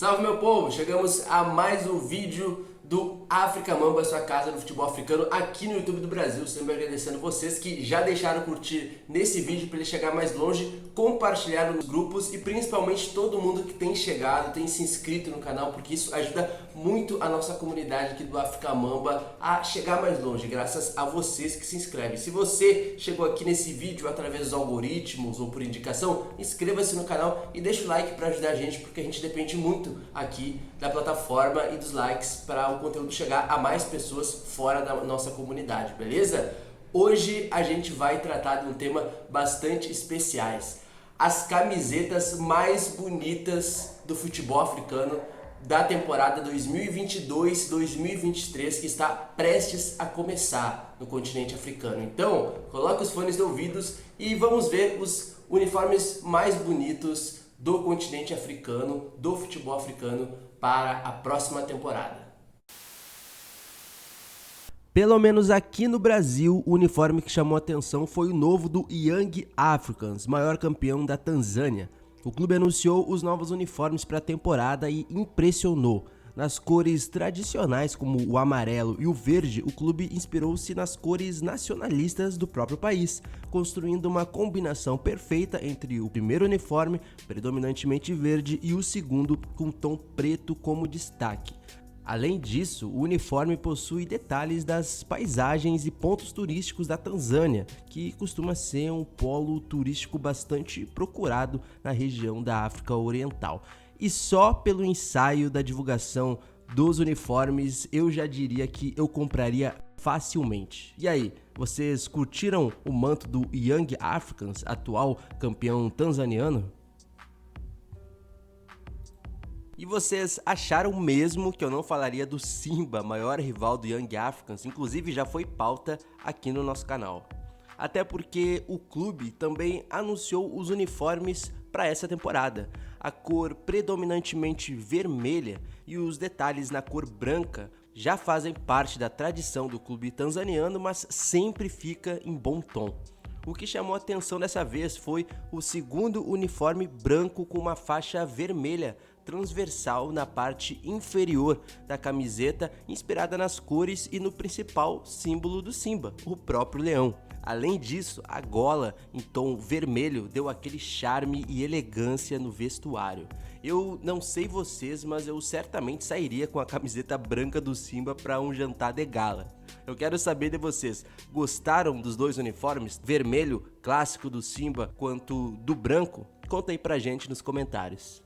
Salve meu povo, chegamos a mais um vídeo do África Mamba, sua casa no futebol africano aqui no YouTube do Brasil. Sempre agradecendo vocês que já deixaram curtir nesse vídeo para ele chegar mais longe, compartilharam nos grupos e principalmente todo mundo que tem chegado, tem se inscrito no canal, porque isso ajuda muito a nossa comunidade aqui do África Mamba a chegar mais longe, graças a vocês que se inscrevem. Se você chegou aqui nesse vídeo através dos algoritmos ou por indicação, inscreva-se no canal e deixa o like para ajudar a gente, porque a gente depende muito aqui da plataforma e dos likes para o conteúdo chegar a mais pessoas fora da nossa comunidade, beleza? Hoje a gente vai tratar de um tema bastante especiais. As camisetas mais bonitas do futebol africano da temporada 2022-2023 que está prestes a começar no continente africano. Então, coloque os fones de ouvidos e vamos ver os uniformes mais bonitos do continente africano, do futebol africano para a próxima temporada. Pelo menos aqui no Brasil, o uniforme que chamou a atenção foi o novo do Young Africans, maior campeão da Tanzânia. O clube anunciou os novos uniformes para a temporada e impressionou. Nas cores tradicionais como o amarelo e o verde, o clube inspirou-se nas cores nacionalistas do próprio país, construindo uma combinação perfeita entre o primeiro uniforme, predominantemente verde, e o segundo, com tom preto como destaque. Além disso, o uniforme possui detalhes das paisagens e pontos turísticos da Tanzânia, que costuma ser um polo turístico bastante procurado na região da África Oriental. E só pelo ensaio da divulgação dos uniformes, eu já diria que eu compraria facilmente. E aí, vocês curtiram o manto do Young Africans, atual campeão tanzaniano? E vocês acharam mesmo que eu não falaria do Simba, maior rival do Young Africans? Inclusive já foi pauta aqui no nosso canal. Até porque o clube também anunciou os uniformes para essa temporada. A cor predominantemente vermelha e os detalhes na cor branca já fazem parte da tradição do clube tanzaniano, mas sempre fica em bom tom. O que chamou a atenção dessa vez foi o segundo uniforme branco com uma faixa vermelha transversal na parte inferior da camiseta, inspirada nas cores e no principal símbolo do Simba, o próprio leão. Além disso, a gola em tom vermelho deu aquele charme e elegância no vestuário. Eu não sei vocês, mas eu certamente sairia com a camiseta branca do Simba para um jantar de gala. Eu quero saber de vocês, gostaram dos dois uniformes, vermelho clássico do Simba quanto do branco? Conta aí pra gente nos comentários.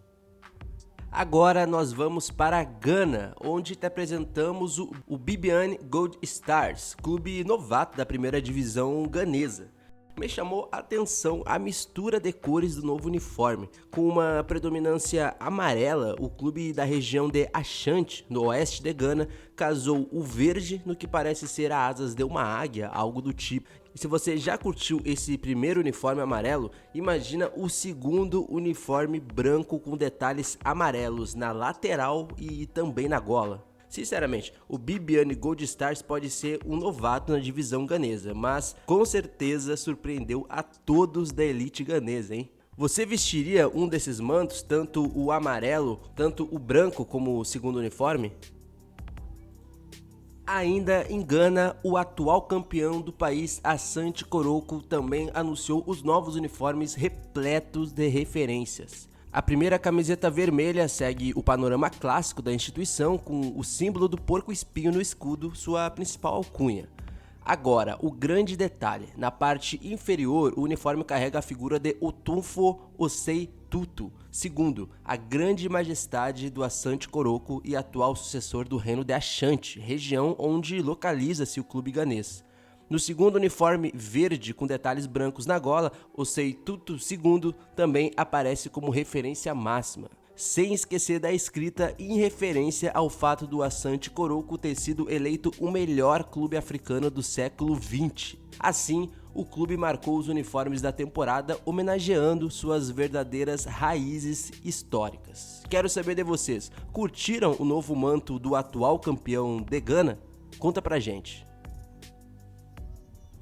Agora nós vamos para Gana, onde te apresentamos o BBN Gold Stars, clube novato da primeira divisão ganesa. Me chamou a atenção a mistura de cores do novo uniforme. Com uma predominância amarela, o clube da região de Ashanti, no oeste de Gana, casou o verde no que parece ser as asas de uma águia, algo do tipo. E se você já curtiu esse primeiro uniforme amarelo, imagina o segundo uniforme branco com detalhes amarelos na lateral e também na gola. Sinceramente, o BBN Gold Stars pode ser um novato na divisão ganesa, mas com certeza surpreendeu a todos da elite ganesa, hein? Você vestiria um desses mantos, tanto o amarelo, tanto o branco como o segundo uniforme? Ainda em Gana, o atual campeão do país, Asante Koroku, também anunciou os novos uniformes repletos de referências. A primeira camiseta vermelha segue o panorama clássico da instituição, com o símbolo do porco-espinho no escudo, sua principal alcunha. Agora, o grande detalhe, na parte inferior o uniforme carrega a figura de Otumfo Osei Tutu, segundo, a grande majestade do Asante Koroku e atual sucessor do reino de Ashanti, região onde localiza-se o clube ganês. No segundo uniforme verde com detalhes brancos na gola, Osei Tutu II também aparece como referência máxima. Sem esquecer da escrita em referência ao fato do Asante Koroku ter sido eleito o melhor clube africano do século XX. Assim, o clube marcou os uniformes da temporada homenageando suas verdadeiras raízes históricas. Quero saber de vocês, curtiram o novo manto do atual campeão de Gana? Conta pra gente.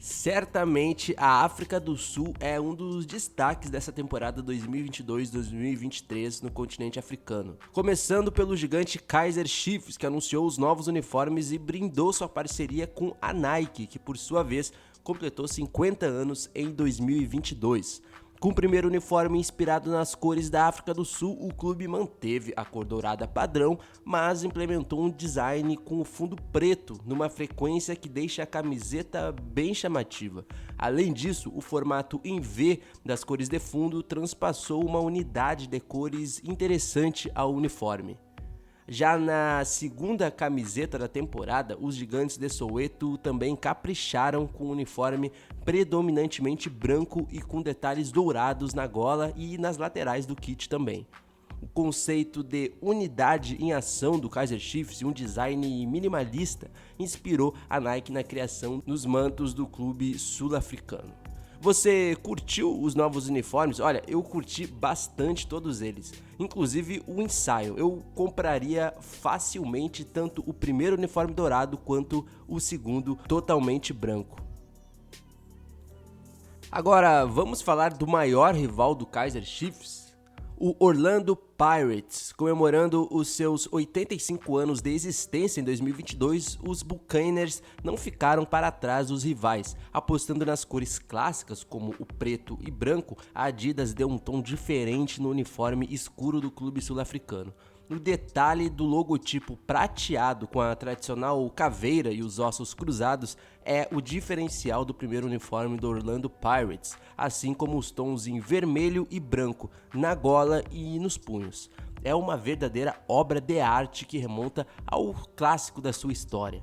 Certamente a África do Sul é um dos destaques dessa temporada 2022-2023 no continente africano. Começando pelo gigante Kaizer Chiefs, que anunciou os novos uniformes e brindou sua parceria com a Nike, que por sua vez completou 50 anos em 2022. Com o primeiro uniforme inspirado nas cores da África do Sul, o clube manteve a cor dourada padrão, mas implementou um design com o fundo preto, numa frequência que deixa a camiseta bem chamativa. Além disso, o formato em V das cores de fundo transpassou uma unidade de cores interessante ao uniforme. Já na segunda camiseta da temporada, os gigantes de Soweto também capricharam com um uniforme predominantemente branco e com detalhes dourados na gola e nas laterais do kit também. O conceito de unidade em ação do Kaizer Chiefs e um design minimalista inspirou a Nike na criação dos mantos do clube sul-africano. Você curtiu os novos uniformes? Olha, eu curti bastante todos eles, inclusive o ensaio. Eu compraria facilmente tanto o primeiro uniforme dourado quanto o segundo totalmente branco. Agora, vamos falar do maior rival do Kaizer Chiefs? O Orlando Pirates. Comemorando os seus 85 anos de existência em 2022, os Buccaneers não ficaram para trás dos rivais. Apostando nas cores clássicas como o preto e branco, a Adidas deu um tom diferente no uniforme escuro do clube sul-africano. O detalhe do logotipo prateado com a tradicional caveira e os ossos cruzados é o diferencial do primeiro uniforme do Orlando Pirates, assim como os tons em vermelho e branco na gola e nos punhos. É uma verdadeira obra de arte que remonta ao clássico da sua história.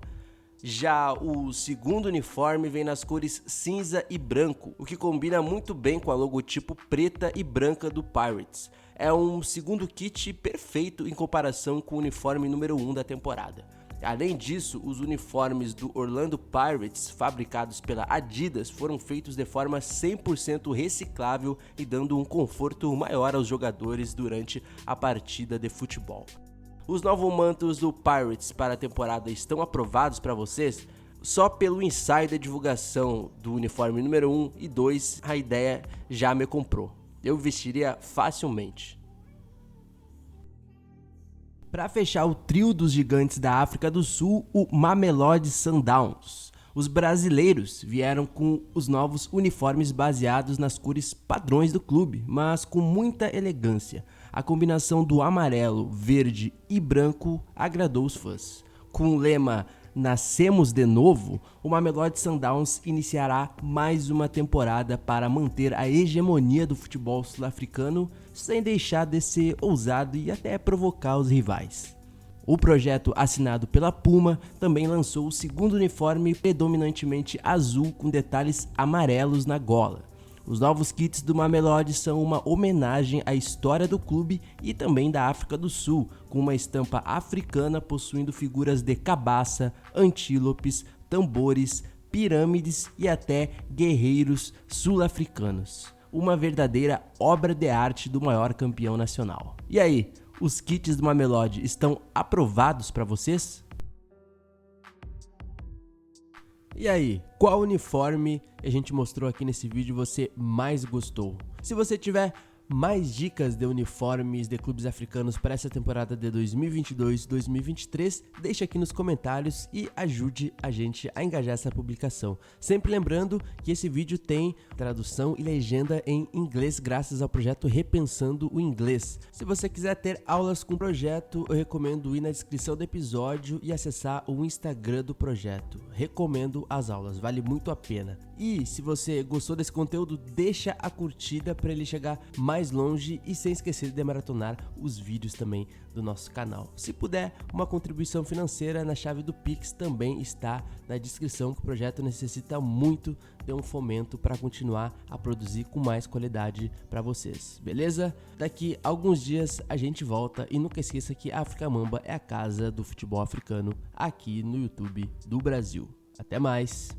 Já o segundo uniforme vem nas cores cinza e branco, o que combina muito bem com a logotipo preta e branca do Pirates. É um segundo kit perfeito em comparação com o uniforme número 1 da temporada. Além disso, os uniformes do Orlando Pirates, fabricados pela Adidas, foram feitos de forma 100% reciclável e dando um conforto maior aos jogadores durante a partida de futebol. Os novos mantos do Pirates para a temporada estão aprovados para vocês? Só pelo ensaio da divulgação do uniforme número 1 e 2, a ideia já me comprou. Eu vestiria facilmente. Para fechar o trio dos gigantes da África do Sul, o Mamelodi Sundowns. Os brasileiros vieram com os novos uniformes baseados nas cores padrões do clube, mas com muita elegância. A combinação do amarelo, verde e branco agradou os fãs. Com o lema Nascemos de Novo, o Mamelodi Sundowns iniciará mais uma temporada para manter a hegemonia do futebol sul-africano sem deixar de ser ousado e até provocar os rivais. O projeto assinado pela Puma também lançou o segundo uniforme predominantemente azul com detalhes amarelos na gola. Os novos kits do Mamelodi são uma homenagem à história do clube e também da África do Sul, com uma estampa africana possuindo figuras de cabaça, antílopes, tambores, pirâmides e até guerreiros sul-africanos. Uma verdadeira obra de arte do maior campeão nacional. E aí, os kits do Mamelodi estão aprovados para vocês? E aí, qual uniforme a gente mostrou aqui nesse vídeo você mais gostou? Se você tiver mais dicas de uniformes de clubes africanos para essa temporada de 2022-2023, deixa aqui nos comentários e ajude a gente a engajar essa publicação. Sempre lembrando que esse vídeo tem tradução e legenda em inglês graças ao projeto Repensando o Inglês. Se você quiser ter aulas com o projeto, eu recomendo ir na descrição do episódio e acessar o Instagram do projeto. Recomendo as aulas, vale muito a pena. E se você gostou desse conteúdo, deixa a curtida para ele chegar mais longe e sem esquecer de maratonar os vídeos também do nosso canal. Se puder, uma contribuição financeira na chave do Pix também está na descrição, que o projeto necessita muito de um fomento para continuar a produzir com mais qualidade para vocês, beleza? Daqui a alguns dias a gente volta e nunca esqueça que a África Mamba é a casa do futebol africano aqui no YouTube do Brasil. Até mais!